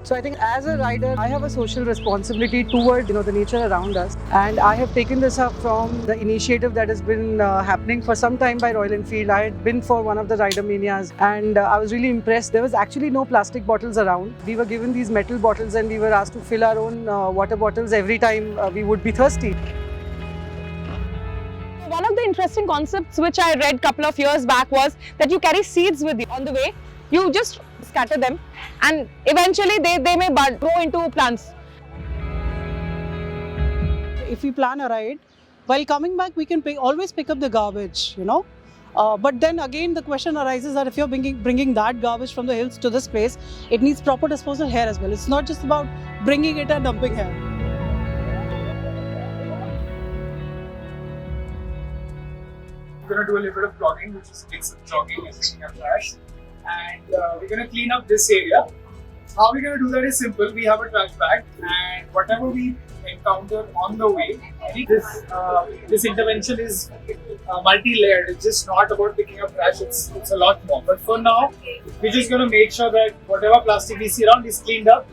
So I think as a rider, I have a social responsibility towards the nature around us, and I have taken this up from the initiative that has been happening for some time by Royal Enfield. I had been for one of the Rider Manias, and I was really impressed. There was actually no plastic bottles around. We were given these metal bottles, and we were asked to fill our own water bottles every time we would be thirsty. One of the interesting concepts which I read a couple of years back was that you carry seeds with you on the way. You just scatter them and eventually they may grow into plants. If we plan a ride, while coming back we can always pick up the garbage, but then again the question arises that if you're bringing that garbage from the hills to this place, it needs proper disposal here as well. It's not just about bringing it and dumping here. We're going to do a little bit of vlogging, which is mix of jogging and picking up trash. And we're going to clean up this area. How we're going to do that is simple. We have a trash bag, and whatever we encounter on the way, this intervention is multi-layered. It's just not about picking up trash, it's a lot more. But for now, we're just going to make sure that whatever plastic we see around is cleaned up,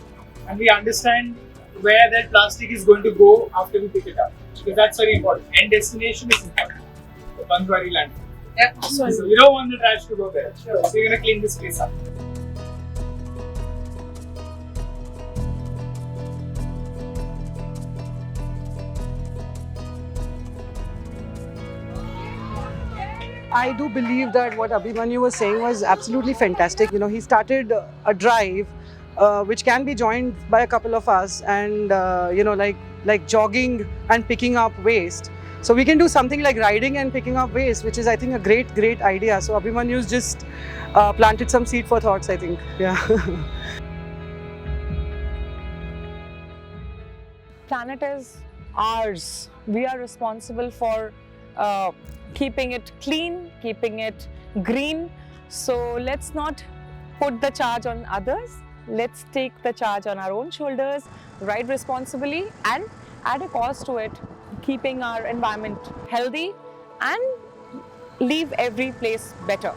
and we understand where that plastic is going to go after we pick it up. Because that's very important. End destination is important. The Bandwari land. Yeah. So we don't want the trash to go there. Sure. So we're going to clean this place up. I do believe that what Abhimanyu was saying was absolutely fantastic. He started a drive which can be joined by a couple of us, and like jogging and picking up waste. So we can do something like riding and picking up waste, which is, I think, a great idea. So Abhimanyu's just planted some seed for thoughts, I think. Yeah. Planet is ours. We are responsible for keeping it clean, keeping it green. So let's not put the charge on others. Let's take the charge on our own shoulders, ride responsibly and add a cause to it, keeping our environment healthy and leave every place better.